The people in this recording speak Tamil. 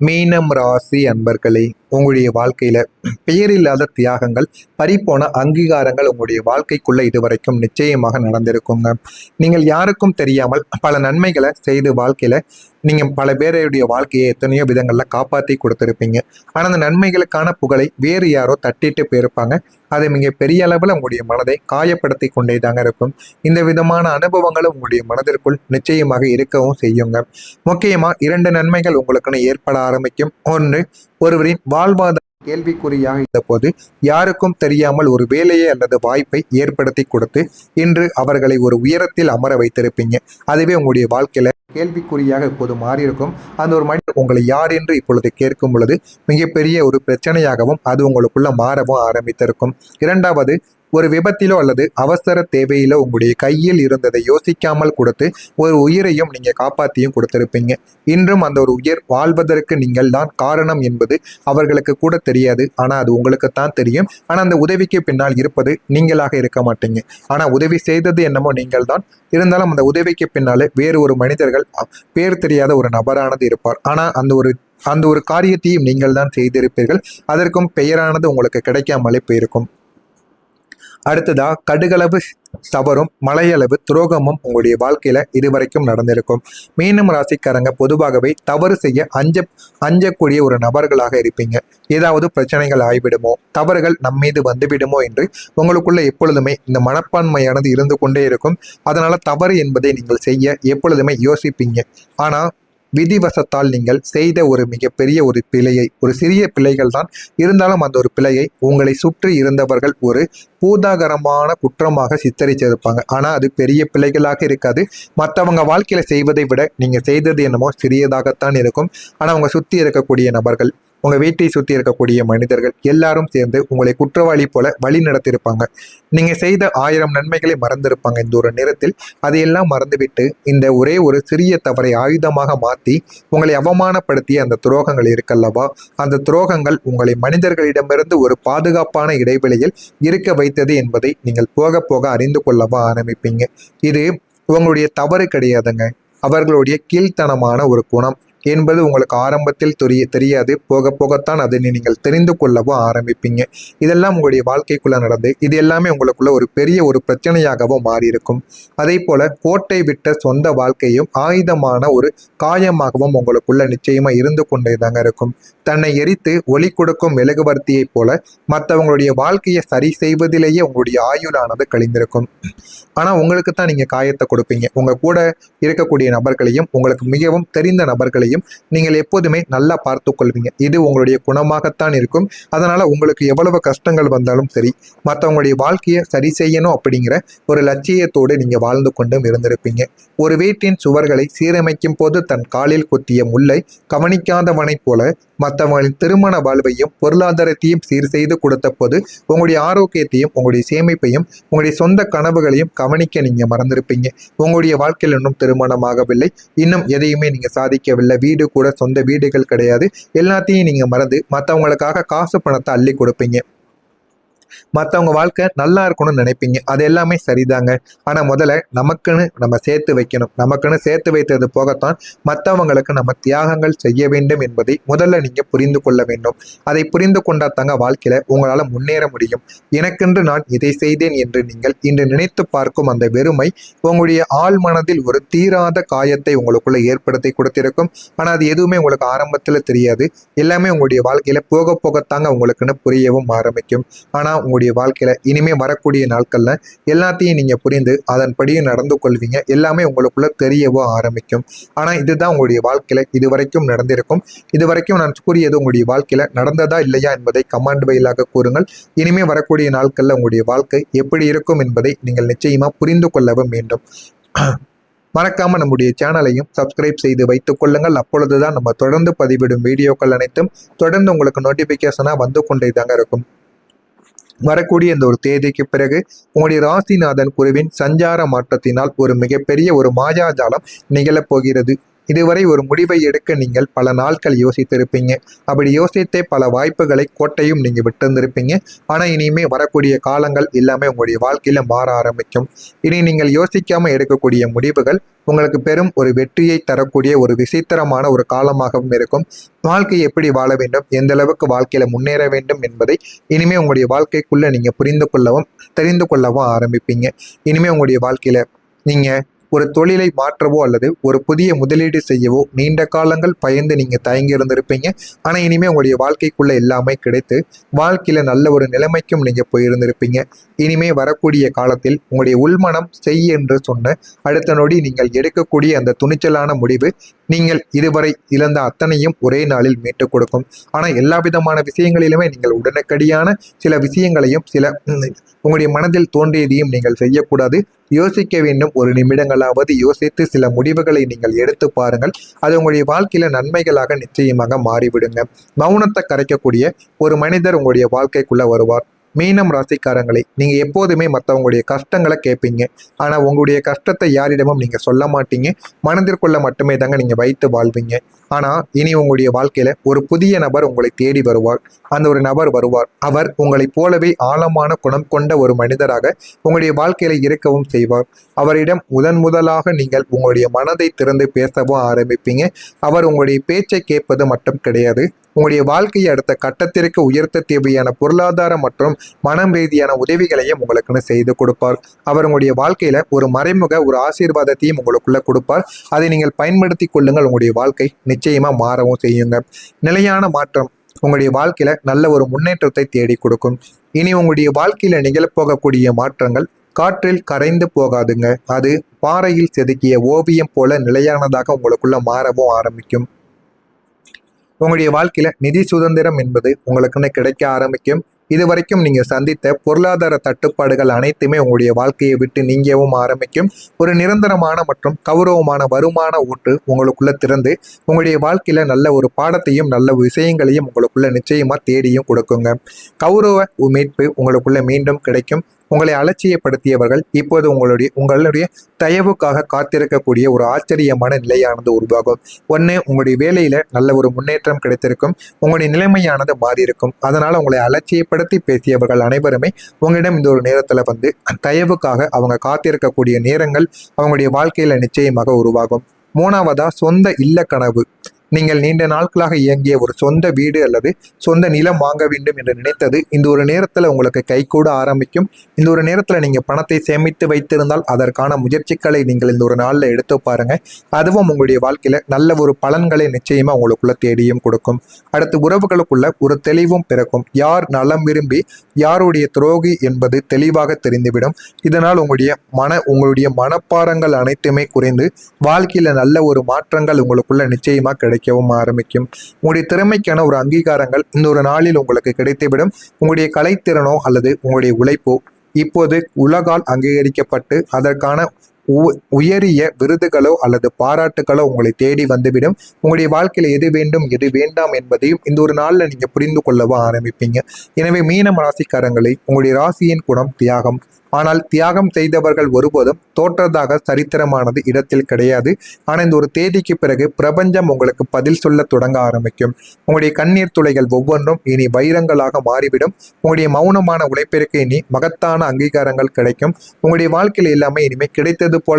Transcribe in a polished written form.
மீனம் ராசி அன்பர்களே, உங்களுடைய வாழ்க்கையில பெயரில்லாத தியாகங்கள், பறிப்போன அங்கீகாரங்கள் உங்களுடைய வாழ்க்கைக்குள்ள இதுவரைக்கும் நிச்சயமாக நடந்திருக்குங்க. நீங்கள் யாருக்கும் தெரியாமல் பல நன்மைகளை செய்து வாழ்க்கையில நீங்க பல பேருடைய வாழ்க்கையை எத்தனையோ விதங்கள்ல காப்பாற்றி கொடுத்துருப்பீங்க. ஆனா அந்த நன்மைகளுக்கான புகழை வேறு யாரோ தட்டிட்டு போயிருப்பாங்க. அது மிக பெரிய அளவில் உங்களுடைய மனதை காயப்படுத்தி கொண்டே தாங்க இருக்கும். இந்த விதமான அனுபவங்களும் உங்களுடைய மனதிற்குள் நிச்சயமாக இருக்கவும் செய்யுங்க. முக்கியமா இரண்டு நன்மைகள் உங்களுக்குன்னு ஏற்பட ஆரம்பிக்கும். ஒன்று, ஒருவரின் வாழ்வாதார கேள்விக்குறியாக இருந்த போது யாருக்கும் தெரியாமல் ஒரு வேலையை அல்லது வாய்ப்பை ஏற்படுத்தி கொடுத்து இன்று அவர்களை ஒரு உயரத்தில் அமர வைத்திருப்பீங்க. அதுவே உங்களுடைய வாழ்க்கையில கேள்விக்குறியாக இப்போது மாறியிருக்கும். அந்த ஒரு மனிதர் உங்களை யார் என்று இப்பொழுது கேட்கும் பொழுது மிகப்பெரிய ஒரு பிரச்சனையாகவும் அது உங்களுக்குள்ள மாறவும் ஆரம்பித்திருக்கும். இரண்டாவது, ஒரு விபத்திலோ அல்லது அவசர தேவையிலோ உங்களுடைய கையில் இருந்ததை யோசிக்காமல் கொடுத்து ஒரு உயிரையும் நீங்க காப்பாற்றியும் கொடுத்திருப்பீங்க. இன்றும் அந்த ஒரு உயிர் வாழ்வதற்கு நீங்கள் தான் காரணம் என்பது அவர்களுக்கு கூட தெரியாது. ஆனா அது உங்களுக்கு தான் தெரியும். ஆனா அந்த உதவிக்கு பின்னால் இருப்பது நீங்களாக இருக்க மாட்டீங்க. ஆனா உதவி செய்தது என்னமோ நீங்கள் தான். இருந்தாலும் அந்த உதவிக்கு பின்னாலே வேறு ஒரு மனிதர்கள், பேர் தெரியாத ஒரு நபரானது இருப்பார். ஆனா அந்த ஒரு காரியத்தையும் நீங்கள் தான் செய்திருப்பீர்கள். அதற்கும் பெயரானது உங்களுக்கு கிடைக்காமலே போயிருக்கும். அடுத்ததா, கடுகளவு தவறும் மலையளவு துரோகமும் உங்களுடைய வாழ்க்கையில இதுவரைக்கும் நடந்திருக்கும். மீனம் ராசிக்காரங்க பொதுவாகவே தவறு செய்ய அஞ்சக்கூடிய ஒரு நபர்களாக இருப்பீங்க. ஏதாவது பிரச்சனைகள் ஆய்விடுமோ, தவறுகள் நம்மீது வந்துவிடுமோ என்று உங்களுக்குள்ள எப்பொழுதுமே இந்த மனப்பான்மையானது இருந்து கொண்டே இருக்கும். அதனால தவறு என்பதை நீங்கள் செய்ய எப்பொழுதுமே யோசிப்பீங்க. ஆனா விதிவசத்தால் நீங்கள் செய்த ஒரு மிகப்பெரிய ஒரு பிழையை, ஒரு சிறிய பிழைகள் தான் இருந்தாலும் அந்த ஒரு பிழையை உங்களை சுற்றி இருந்தவர்கள் ஒரு பூதாகரமான குற்றமாக சித்தரிச்சிருப்பாங்க. ஆனா அது பெரிய பிழைகளாக இருக்காது. மற்றவங்க வாழ்க்கையில செய்வதை விட நீங்க செய்தது என்னமோ சிறியதாகத்தான் இருக்கும். ஆனா உங்க சுற்றி இருக்கக்கூடிய நபர்கள், உங்க வீட்டை சுற்றி இருக்கக்கூடிய மனிதர்கள் எல்லாரும் சேர்ந்து உங்களை குற்றவாளி போல வழி நடத்தியிருப்பாங்க. நீங்க செய்த 1000 நன்மைகளை மறந்திருப்பாங்க. இந்த ஒரு நேரத்தில் அதையெல்லாம் மறந்துவிட்டு இந்த ஒரே ஒரு சிறிய தவறை ஆயுதமாக மாற்றி உங்களை அவமானப்படுத்திய அந்த துரோகங்கள் இருக்கல்லவா, அந்த துரோகங்கள் உங்களை மனிதர்களிடமிருந்து ஒரு பாதுகாப்பான இடைவெளியில் இருக்க வைத்தது என்பதை நீங்கள் போக போக அறிந்து கொள்ளவா ஆரம்பிப்பீங்க. இது உங்களுடைய தவறு கிடையாதுங்க, அவர்களுடைய கீழ்த்தனமான ஒரு குணம் என்பது உங்களுக்கு ஆரம்பத்தில் தெரியாது. போக போகத்தான் அதை நீங்கள் தெரிந்து கொள்ளவும் ஆரம்பிப்பீங்க. இதெல்லாம் உங்களுடைய வாழ்க்கைக்குள்ள நடந்து இது எல்லாமே உங்களுக்குள்ள ஒரு பெரிய ஒரு பிரச்சனையாகவும் மாறியிருக்கும். அதே போல கோட்டை விட்ட சொந்த வாழ்க்கையும் ஆயுதமான ஒரு காயமாகவும் உங்களுக்குள்ள நிச்சயமா இருந்து கொண்டே தாங்க இருக்கும். தன்னை எரித்து ஒளி கொடுக்கும் மெழுகுவர்த்தியை போல மற்றவங்களுடைய வாழ்க்கையை சரி செய்வதிலேயே உங்களுடைய ஆயுளானது கழிந்திருக்கும். ஆனா உங்களுக்கு தான் நீங்க காயத்தை கொடுப்பீங்க. உங்க கூட இருக்கக்கூடிய நபர்களையும், உங்களுக்கு மிகவும் தெரிந்த நபர்களையும் நீங்கள் எப்போதுமே நல்லா பார்த்து கொள்வீங்க. இது உங்களுடைய குணமாகத்தான் இருக்கும். அதனால உங்களுக்கு எவ்வளவு கஷ்டங்கள் வந்தாலும் சரி, மற்றவங்களுடைய வாழ்க்கையை சரி செய்யணும் அப்படிங்கிற ஒரு லட்சியத்தோடு நீங்க வாழ்ந்து கொண்டும் இருந்திருப்பீங்க. ஒரு வீட்டின் சுவர்களை சீரமைக்கும் போது தன் காலில் குத்திய முல்லை கவனிக்காதவனைப் போல மற்றவங்களின் திருமண வாழ்வையும் பொருளாதாரத்தையும் சீர் செய்து கொடுத்த போது உங்களுடைய ஆரோக்கியத்தையும், உங்களுடைய சேமிப்பையும், உங்களுடைய சொந்த கனவுகளையும் கவனிக்க நீங்க மறந்திருப்பீங்க. உங்களுடைய வாழ்க்கையில் இன்னும் திருமணமாகவில்லை, இன்னும் எதையுமே நீங்க சாதிக்கவில்லை, வீடு கூட சொந்த வீடுகள் கிடையாது. எல்லாத்தையும் நீங்க மறந்து மற்றவங்களுக்காக காசு பணத்தை அள்ளி கொடுப்பீங்க. மற்றவங்க வாழ்க்கை நல்லா இருக்கணும்னு நினைப்பீங்க. அது எல்லாமே சரிதாங்க. ஆனா முதல்ல நமக்குன்னு நம்ம சேர்த்து வைக்கணும். நமக்குன்னு சேர்த்து வைத்தது போகத்தான் மற்றவங்களுக்கு நம்ம தியாகங்கள் செய்ய வேண்டும் என்பதை முதல்ல நீங்க புரிந்து கொள்ள வேண்டும். அதை புரிந்து கொண்டாத்தாங்க வாழ்க்கையில உங்களால முன்னேற முடியும். எனக்கென்று நான் இதை செய்தேன் என்று நீங்கள் இன்று நினைத்து பார்க்கும் அந்த வெறுமை உங்களுடைய ஆழ் மனதில் ஒரு தீராத காயத்தை உங்களுக்குள்ள ஏற்படுத்தி கொடுத்திருக்கும். ஆனா அது எதுவுமே உங்களுக்கு ஆரம்பத்துல தெரியாது. எல்லாமே உங்களுடைய வாழ்க்கையில போக போகத்தாங்க உங்களுக்குன்னு புரியவும் ஆரம்பிக்கும். ஆனா உங்களுடைய வாழ்க்கையில இனிமே வரக்கூடிய நாட்கள்ல எல்லாத்தையும் நீங்க புரிந்து அதன்படியும் நடந்து கொள்வீங்க. எல்லாமே உங்களுக்குள்ள தெரியவோ ஆரம்பிக்கும். ஆனா இதுதான் உங்களுடைய வாழ்க்கையில இதுவரைக்கும் நடந்திருக்கும். இதுவரைக்கும் நான் கூறியது உங்களுடைய வாழ்க்கையில நடந்ததா இல்லையா என்பதை கமெண்ட் வாயிலாக கூறுங்கள். இனிமே வரக்கூடிய நாட்கள்ல உங்களுடைய வாழ்க்கை எப்படி இருக்கும் என்பதை நீங்கள் நிச்சயமா புரிந்து கொள்ளவும் வேண்டும். மறக்காம நம்முடைய சேனலையும் சப்ஸ்கிரைப் செய்து வைத்துக் கொள்ளுங்கள். அப்பொழுதுதான் நம்ம தொடர்ந்து பதிவிடும் வீடியோக்கள் அனைத்தும் தொடர்ந்து உங்களுக்கு நோட்டிபிகேஷனா வந்து கொண்டே தாங்க இருக்கும். வரக்கூடிய இந்த ஒரு தேதிக்கு பிறகு உங்களுடைய ராசிநாதன் குருவின் சஞ்சார மாற்றத்தினால் ஒரு மிகப்பெரிய ஒரு மாயாஜாலம் நிகழப் போகிறது. இதுவரை ஒரு முடிவை எடுக்க நீங்கள் பல நாட்கள் யோசித்திருப்பீங்க. அப்படி யோசித்தே பல வாய்ப்புகளை கோட்டையும் நீங்க விட்டிருந்திருப்பீங்க. ஆனா இனிமே வரக்கூடிய காலங்கள் எல்லாமே உங்களுடைய வாழ்க்கையில மாற ஆரம்பிக்கும். இனி நீங்கள் யோசிக்காம எடுக்கக்கூடிய முடிவுகள் உங்களுக்கு பெரும் ஒரு வெற்றியை தரக்கூடிய ஒரு விசித்திரமான ஒரு காலமாகவும் இருக்கும். வாழ்க்கை எப்படி வாழ வேண்டும், எந்த அளவுக்கு வாழ்க்கையில முன்னேற வேண்டும் என்பதை இனிமே உங்களுடைய வாழ்க்கைக்குள்ள நீங்க புரிந்து கொள்ளவும் தெரிந்து கொள்ளவும் ஆரம்பிப்பீங்க. இனிமே உங்களுடைய வாழ்க்கையில நீங்க ஒரு தொழிலை மாற்றவோ அல்லது ஒரு புதிய முதலீடு செய்யவோ நீண்ட காலங்கள் பயந்து நீங்க தயங்கி இருந்திருப்பீங்க. ஆனா இனிமே உங்களுடைய வாழ்க்கைக்குள்ள எல்லாமே கிடைத்து வாழ்க்கையில நல்ல ஒரு நிலைமைக்கும் நீங்க போயிருந்திருப்பீங்க. இனிமே வரக்கூடிய காலத்தில் உங்களுடைய உள்மனம் செய் என்று சொன்ன அடுத்த நொடி நீங்கள் எடுக்கக்கூடிய அந்த துணிச்சலான முடிவு நீங்கள் இதுவரை இழந்த அத்தனையும் ஒரே நாளில் மீட்டுக் கொடுக்கும். ஆனா எல்லா விதமான விஷயங்களிலுமே நீங்கள் உடனடியான சில விஷயங்களையும் உங்களுடைய மனதில் தோன்றியதையும் நீங்கள் செய்யக்கூடாது. யோசிக்க வேண்டும். ஒரு நிமிடங்களாவது யோசித்து சில முடிவுகளை நீங்கள் எடுத்து பாருங்கள். அது உங்களுடைய வாழ்க்கையில நன்மைகளாக நிச்சயமாக மாறிவிடுங்க. மௌனத்தை கரைக்கக்கூடிய ஒரு மனிதர் உங்களுடைய வாழ்க்கைக்குள்ள வருவார். மீனம் ராசிக்காரங்களை, நீங்க எப்போதுமே மற்றவங்களுடைய கஷ்டங்களை கேட்பீங்க. ஆனா உங்களுடைய கஷ்டத்தை யாரிடமும் நீங்க சொல்ல மாட்டீங்க. மனதிற்குள்ள மட்டுமே தாங்க நீங்க வைத்து வாழ்வீங்க. ஆனா இனி உங்களுடைய வாழ்க்கையில ஒரு புதிய நபர் உங்களை தேடி வருவார். அந்த ஒரு நபர் வருவார். அவர் உங்களைப் போலவே ஆழமான குணம் கொண்ட ஒரு மனிதராக உங்களுடைய வாழ்க்கையில இருக்கவும் செய்வார். அவரிடம் முதலாக நீங்கள் உங்களுடைய மனதை திறந்து பேசவும் ஆரம்பிப்பீங்க. அவர் உங்களுடைய பேச்சை கேட்பது மட்டும் கிடையாது, உங்களுடைய வாழ்க்கையை அடுத்த கட்டத்திற்கு உயர்த்த தேவையான பொருளாதார மற்றும் மனம் ரீதியான உதவிகளையும் உங்களுக்குன்னு செய்து கொடுப்பார். அவர் உங்களுடைய வாழ்க்கையில ஒரு மறைமுக ஒரு ஆசீர்வாதத்தையும் உங்களுக்குள்ள கொடுப்பார். அதை நீங்கள் பயன்படுத்தி கொள்ளுங்கள். உங்களுடைய வாழ்க்கை நிச்சயமா மாறவும் செய்யுங்க. நிலையான மாற்றம் உங்களுடைய வாழ்க்கையில நல்ல ஒரு முன்னேற்றத்தை தேடி கொடுக்கும். இனி உங்களுடைய வாழ்க்கையில நிகழப்போகக்கூடிய மாற்றங்கள் காற்றில் கரைந்து போகாதுங்க. அது பாறையில் செதுக்கிய ஓவியம் போல நிலையானதாக உங்களுக்குள்ள மாறவும் ஆரம்பிக்கும். உங்களுடைய வாழ்க்கையில நிதி சுதந்திரம் என்பது உங்களுக்குன்னு கிடைக்க ஆரம்பிக்கும். இதுவரைக்கும் நீங்க சந்தித்த பொருளாதார தட்டுப்பாடுகள் அனைத்துமே உங்களுடைய வாழ்க்கையை விட்டு நீங்கவும் ஆரம்பிக்கும். ஒரு நிரந்தரமான மற்றும் கௌரவமான வருமான ஊற்று உங்களுக்குள்ள திறந்து உங்களுடைய வாழ்க்கையில நல்ல ஒரு பாடத்தையும் நல்ல விஷயங்களையும் உங்களுக்குள்ள நிச்சயமா தேடியும் கொடுக்குங்க. கௌரவ மீட்பு உங்களுக்குள்ள மீண்டும் கிடைக்கும். உங்களை அலட்சியப்படுத்தியவர்கள் இப்போது உங்களுடைய தயவுக்காக காத்திருக்கக்கூடிய ஒரு ஆச்சரியமான நிலையானது உருவாகும். ஒன்று, உங்களுடைய வேலையில நல்ல ஒரு முன்னேற்றம் கிடைத்திருக்கும். உங்களுடைய நிலைமையானது மாறியிருக்கும். அதனால உங்களை அலட்சியப்படுத்தி பேசியவர்கள் அனைவருமே உங்களிடம் இந்த ஒரு நேரத்துல தயவுக்காக அவங்க காத்திருக்கக்கூடிய நேரங்கள் அவங்களுடைய வாழ்க்கையில நிச்சயமாக உருவாகும். மூணாவதா, சொந்த இல்ல கனவு. நீங்கள் நீண்ட நாட்களாக இயங்கிய ஒரு சொந்த வீடு அல்லது சொந்த நிலம் வாங்க வேண்டும் என்று நினைத்தது இந்த ஒரு நேரத்தில் உங்களுக்கு கைகூட ஆரம்பிக்கும். இந்த ஒரு நேரத்தில் நீங்கள் பணத்தை சேமித்து வைத்திருந்தால் அதற்கான முயற்சிகளை நீங்கள் இந்த ஒரு நாளில் எடுத்து பாருங்க. அதுவும் உங்களுடைய வாழ்க்கையில நல்ல ஒரு பலன்களை நிச்சயமா உங்களுக்குள்ள தேடியும் கொடுக்கும். அடுத்து, உறவுகளுக்குள்ள ஒரு தெளிவும் பிறக்கும். யார் நலம் விரும்பி யாருடைய துரோகி என்பது தெளிவாக தெரிந்துவிடும். இதனால் உங்களுடைய மனப்பாரங்கள் அனைத்துமே குறைந்து வாழ்க்கையில நல்ல ஒரு மாற்றங்கள் உங்களுக்குள்ள நிச்சயமா கிடைக்கவும் ஆரம்பிக்கும். உங்களுடைய திறமைக்கான ஒரு அங்கீகாரங்கள் இந்த ஒரு நாளில் உங்களுக்கு கிடைத்துவிடும். உங்களுடைய கலைத்திறனோ அல்லது உங்களுடைய உழைப்போ இப்போது உலகால் அங்கீகரிக்கப்பட்டு அதற்கான உயரிய விருதுகளோ அல்லது பாராட்டுகளோ உங்களை தேடி வந்துவிடும். உங்களுடைய வாழ்க்கையில எது வேண்டும் எது வேண்டாம் என்பதையும் இந்த ஒரு நாள்ல நீங்க புரிந்து கொள்ளவும் ஆரம்பிப்பீங்க. எனவே மீனம் ராசிக்காரங்களை, உங்களுடைய ராசியின் குணம் தியாகம். ஆனால் தியாகம் செய்தவர்கள் ஒருபோதும் தோற்றதாக சரித்திரமானது இடத்தில் கிடையாது. ஆனால் இந்த ஒரு தேதிக்கு பிறகு பிரபஞ்சம் உங்களுக்கு பதில் சொல்ல தொடங்க ஆரம்பிக்கும். உங்களுடைய கண்ணீர் துளைகள் ஒவ்வொன்றும் இனி வைரங்களாக மாறிவிடும். உங்களுடைய மௌனமான உழைப்பிற்கு இனி மகத்தான அங்கீகாரங்கள் கிடைக்கும். உங்களுடைய வாழ்க்கையில் எல்லாமே இனிமேல் கிடைத்தது போல